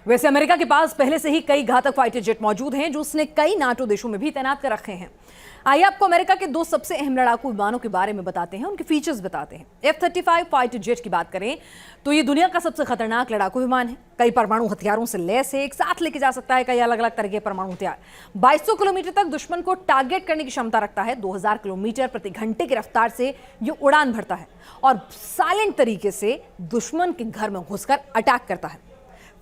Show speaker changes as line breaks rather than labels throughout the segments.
वैसे अमेरिका के पास पहले से ही कई घातक फाइटर जेट मौजूद हैं जो उसने कई नाटो देशों में भी तैनात कर रखे हैं। आइए आपको अमेरिका के दो सबसे अहम लड़ाकू विमानों के बारे में बताते हैं, उनके फीचर्स बताते हैं। F-35 फाइटर जेट की बात करें तो ये दुनिया का सबसे खतरनाक लड़ाकू विमान है। कई परमाणु हथियारों से लैस है, एक साथ लेके जा सकता है कई अलग अलग तरह के परमाणु हथियार। 2200 किलोमीटर तक दुश्मन को टारगेट करने की क्षमता रखता है। 2000 किलोमीटर प्रति घंटे की रफ्तार से ये उड़ान भरता है और साइलेंट तरीके से दुश्मन के घर में घुसकर अटैक करता है।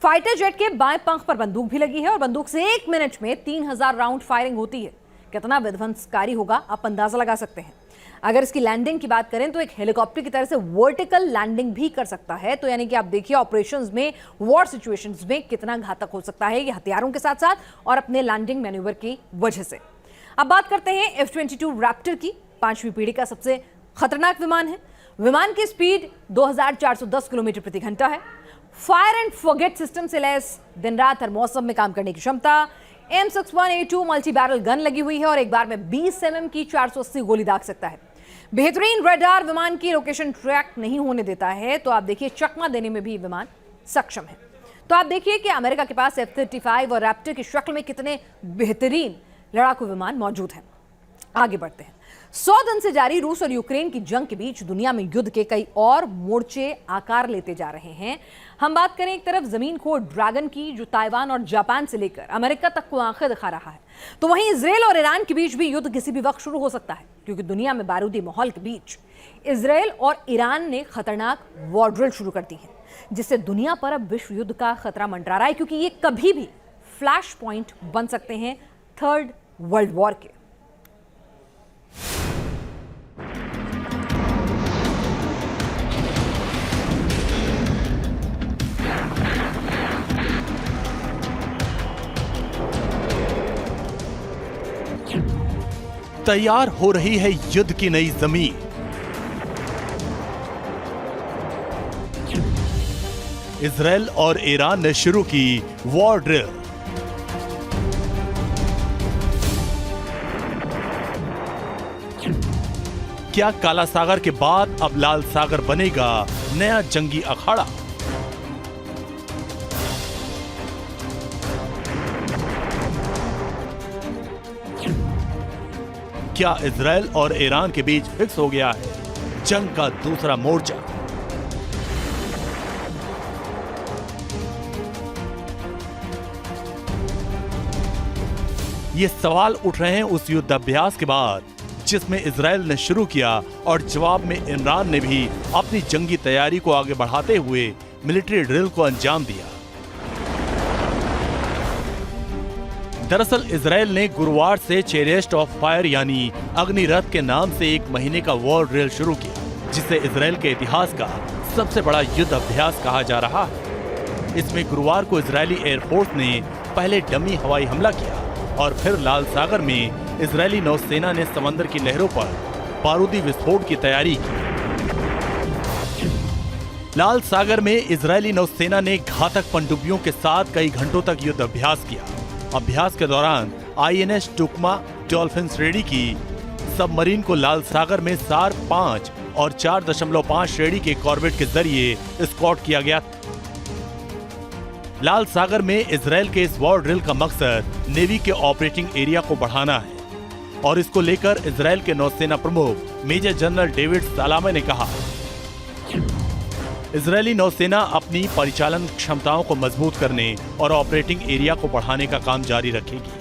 फाइटर जेट के बाएं पंख पर बंदूक भी लगी है और बंदूक से 1 मिनट में 3000 राउंड फायरिंग होती है। कितना विध्वंसकारी होगा आप अंदाजा लगा सकते हैं। अगर इसकी लैंडिंग की बात करें तो एक हेलीकॉप्टर की तरह से वर्टिकल लैंडिंग भी कर सकता है। तो यानी कि आप देखिए ऑपरेशंस में, वॉर सिचुएशंस में कितना घातक हो सकता है ये हथियारों के साथ साथ और अपने लैंडिंग मैन्यूवर की वजह से। अब बात करते हैं F-22 रैप्टर की। 5वीं पीढ़ी का सबसे खतरनाक विमान है। विमान की स्पीड 2410 किलोमीटर प्रति घंटा है। फायर एंड फॉरगेट सिस्टम से लैस दिन रात हर मौसम में काम करने की क्षमता। M61A2 मल्टी बैरल गन लगी हुई है और एक बार में 20 mm की 480 गोली दाग सकता है। बेहतरीन रडार विमान की लोकेशन ट्रैक नहीं होने देता है। तो आप देखिए चकमा देने में भी विमान सक्षम है। तो आप देखिए कि अमेरिका के पास F-35 और रैप्टर की शक्ल में कितने बेहतरीन लड़ाकू विमान मौजूद हैं। आगे बढ़ते हैं। 100 दिन से जारी रूस और यूक्रेन की जंग के बीच दुनिया में युद्ध के कई और मोर्चे आकार लेते जा रहे हैं। हम बात करें एक तरफ जमीन खोर ड्रैगन की जो ताइवान और जापान से लेकर अमेरिका तक को आंखें दिखा रहा है, तो वहीं इजराइल और ईरान के बीच भी युद्ध किसी भी वक्त शुरू हो सकता है, क्योंकि दुनिया में बारूदी माहौल के बीच इजराइल और ईरान ने खतरनाक वॉर ड्रिल शुरू कर दी है, जिससे दुनिया पर अब विश्व युद्ध का खतरा मंडरा रहा है, क्योंकि ये कभी भी फ्लैश पॉइंट बन सकते हैं थर्ड वर्ल्ड वॉर के।
तैयार हो रही है युद्ध की नई जमीन। इजराइल और ईरान ने शुरू की वॉर ड्रिल। क्या काला सागर के बाद अब लाल सागर बनेगा नया जंगी अखाड़ा? क्या इजराइल और ईरान के बीच फिक्स हो गया है जंग का दूसरा मोर्चा? ये सवाल उठ रहे हैं उस युद्धाभ्यास के बाद जिसमें इजराइल ने शुरू किया और जवाब में ईरान ने भी अपनी जंगी तैयारी को आगे बढ़ाते हुए मिलिट्री ड्रिल को अंजाम दिया। दरअसल इजराइल ने गुरुवार से चेरिस्ट ऑफ फायर यानी अग्निरथ के नाम से 1 महीने का वॉर ड्रिल शुरू किया, जिसे इजराइल के इतिहास का सबसे बड़ा युद्ध अभ्यास कहा जा रहा है। इसमें गुरुवार को इजरायली एयरफोर्स ने पहले डमी हवाई हमला किया और फिर लाल सागर में इजरायली नौसेना ने समंदर की लहरों पर बारूदी विस्फोट की तैयारी की। लाल सागर में इजरायली नौसेना ने घातक पनडुब्बियों के साथ कई घंटों तक युद्ध अभ्यास किया। अभ्यास के दौरान INS टुकमा डॉल्फिन श्रेणी की सबमरीन को लाल सागर में SAR 5 और 4.5 श्रेणी के कॉर्वेट के जरिए स्कॉट किया गया। लाल सागर में इजराइल के इस वॉर ड्रिल का मकसद नेवी के ऑपरेटिंग एरिया को बढ़ाना है और इसको लेकर इजराइल के नौसेना प्रमुख मेजर जनरल डेविड सालामे ने कहा, इजरायली नौसेना अपनी परिचालन क्षमताओं को मजबूत करने और ऑपरेटिंग एरिया को बढ़ाने का काम जारी रखेगी।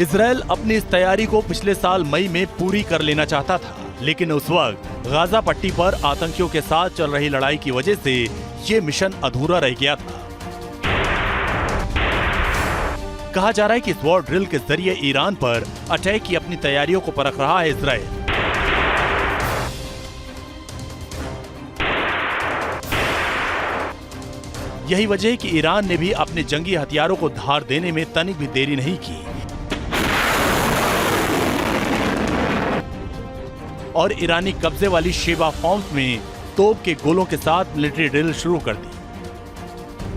इजरायल अपनी इस तैयारी को पिछले साल मई में पूरी कर लेना चाहता था, लेकिन उस वक्त गाजा पट्टी पर आतंकियों के साथ चल रही लड़ाई की वजह से ये मिशन अधूरा रह गया था। कहा जा रहा है कि इस वॉर ड्रिल के जरिए ईरान पर अटैक की अपनी तैयारियों को परख रहा है इजरायल। यही वजह है कि ईरान ने भी अपने जंगी हथियारों को धार देने में तनिक भी देरी नहीं की और ईरानी कब्जे वाली शेबा फॉर्म्स में तोप के गोलों के साथ मिलिट्री ड्रिल शुरू कर दी।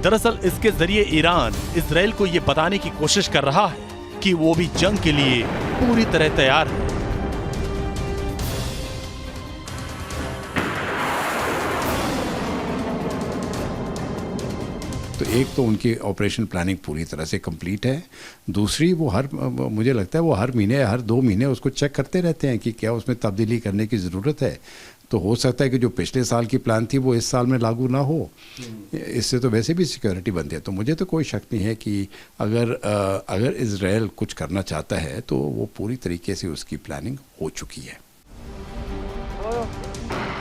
दरअसल इसके जरिए ईरान इजराइल को यह बताने की कोशिश कर रहा है कि वो भी जंग के लिए पूरी तरह तैयार है।
तो एक तो उनकी ऑपरेशन प्लानिंग पूरी तरह से कंप्लीट है, दूसरी वो मुझे लगता है वो हर महीने हर 2 महीने उसको चेक करते रहते हैं कि क्या उसमें तब्दीली करने की ज़रूरत है। तो हो सकता है कि जो पिछले साल की प्लान थी वो इस साल में लागू ना हो, इससे तो वैसे भी सिक्योरिटी बनती है। तो मुझे तो कोई शक नहीं है कि अगर इजराइल कुछ करना चाहता है तो वो पूरी तरीके से उसकी प्लानिंग हो चुकी है।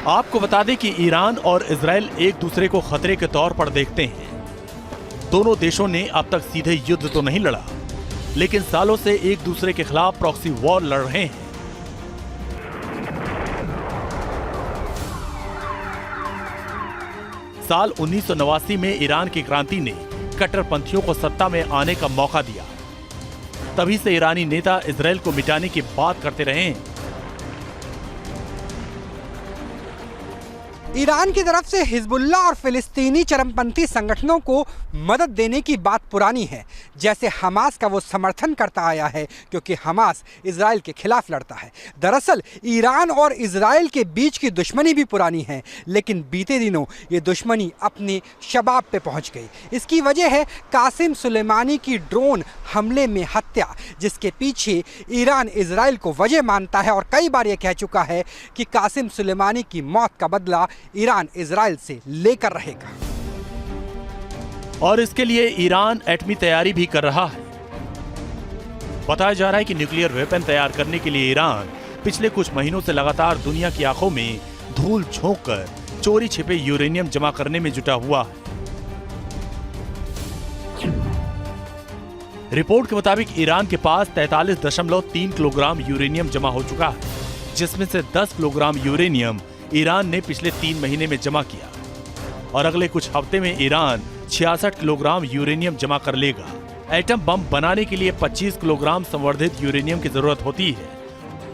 आपको बता दें कि ईरान और इजराइल एक दूसरे को खतरे के तौर पर देखते हैं। दोनों देशों ने अब तक सीधे युद्ध तो नहीं लड़ा, लेकिन सालों से एक दूसरे के खिलाफ प्रॉक्सी वॉर लड़ रहे हैं। साल 1989 में ईरान की क्रांति ने कट्टरपंथियों को सत्ता में आने का मौका दिया। तभी से ईरानी नेता इजराइल को मिटाने की बात करते रहे हैं।
ईरान की तरफ से हिजबुल्लाह और फिलिस्तीनी चरमपंथी संगठनों को मदद देने की बात पुरानी है, जैसे हमास का वो समर्थन करता आया है क्योंकि हमास इजराइल के खिलाफ लड़ता है। दरअसल ईरान और इजराइल के बीच की दुश्मनी भी पुरानी है, लेकिन बीते दिनों ये दुश्मनी अपने शबाब पे पहुंच गई। इसकी वजह है कासिम सुलेमानी की ड्रोन हमले में हत्या, जिसके पीछे ईरान इजराइल को वजह मानता है और कई बार ये कह चुका है कि कासिम सुलेमानी की मौत का बदला ईरान इजराइल से लेकर रहेगा।
और इसके लिए ईरान एटमी तैयारी भी कर रहा है। बताया जा रहा है कि न्यूक्लियर वेपन तैयार करने के लिए ईरान पिछले कुछ महीनों से लगातार दुनिया की आंखों में धूल झोंककर चोरी छिपे यूरेनियम जमा करने में जुटा हुआ है। रिपोर्ट के मुताबिक ईरान के पास 43.3 किलोग्राम यूरेनियम जमा हो चुका है, जिसमें से 10 किलोग्राम यूरेनियम ईरान ने पिछले 3 महीने में जमा किया और अगले कुछ हफ्ते में ईरान 66 किलोग्राम यूरेनियम जमा कर लेगा। एटम बम बनाने के लिए 25 किलोग्राम संवर्धित यूरेनियम की जरूरत होती है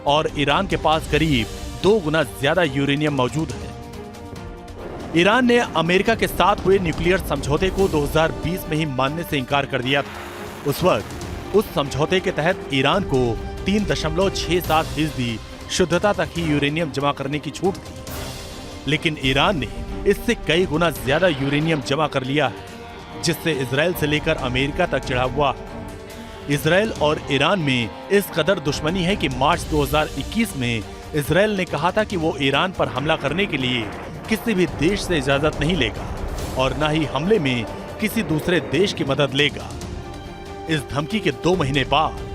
और ईरान के पास करीब 2 गुना ज्यादा यूरेनियम मौजूद है। ईरान ने अमेरिका के साथ हुए न्यूक्लियर समझौते को 2020 में ही मानने से इनकार कर दिया था। उस वक्त उस समझौते के तहत ईरान को 3.67% शुद्धता तक ही यूरेनियम जमा करने की छूट थी, लेकिन ईरान ने इससे कई गुना ज्यादा यूरेनियम जमा कर लिया है, जिससे इजराइल से लेकर अमेरिका तक चढ़ा हुआ है। इजराइल और ईरान में इस कदर दुश्मनी है कि मार्च 2021 में इजराइल ने कहा था कि वो ईरान पर हमला करने के लिए किसी भी देश से इजाजत नहीं लेगा और न ही हमले में किसी दूसरे देश की मदद लेगा। इस धमकी के 2 महीने बाद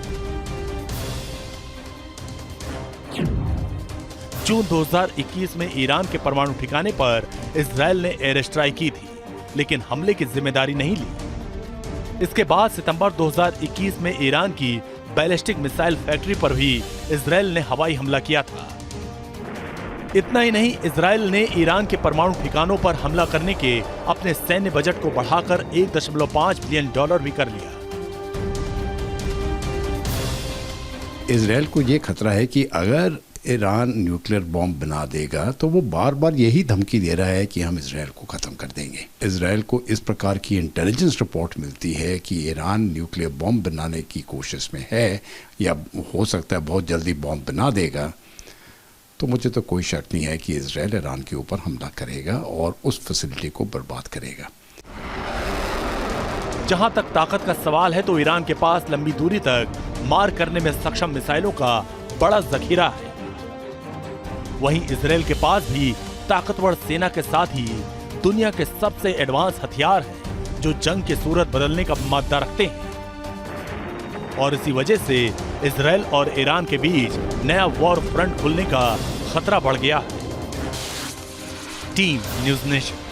जून 2021 में ईरान के परमाणु ठिकाने पर इजराइल ने एयर स्ट्राइक की थी, लेकिन हमले की जिम्मेदारी नहीं ली। इसके बाद सितंबर 2021 में ईरान की बैलिस्टिक मिसाइल फैक्ट्री पर भी इजराइल ने हवाई हमला किया था। इतना ही नहीं, इजराइल ने ईरान के परमाणु ठिकानों पर हमला करने के अपने सैन्य बजट को बढ़ाकर $1.5 बिलियन भी कर लिया।
इजराइल को ये खतरा है कि अगर ईरान न्यूक्लियर बॉम्ब बना देगा तो वो बार बार यही धमकी दे रहा है कि हम इजराइल को ख़त्म कर देंगे। इजराइल को इस प्रकार की इंटेलिजेंस रिपोर्ट मिलती है कि ईरान न्यूक्लियर बॉम्ब बनाने की कोशिश में है या हो सकता है बहुत जल्दी बॉम्ब बना देगा, तो मुझे तो कोई शक नहीं है कि इजराइल ईरान के ऊपर हमला करेगा और उस फैसिलिटी को बर्बाद करेगा।
जहां तक ताकत का सवाल है तो ईरान के पास लंबी दूरी तक मार करने में सक्षम मिसाइलों का बड़ा जखीरा है। वहीं इजराइल के पास भी ताकतवर सेना के साथ ही दुनिया के सबसे एडवांस हथियार हैं, जो जंग की सूरत बदलने का मादा रखते हैं। और इसी वजह से इजराइल और ईरान के बीच नया वॉर फ्रंट खुलने का खतरा बढ़ गया है। Team news nation.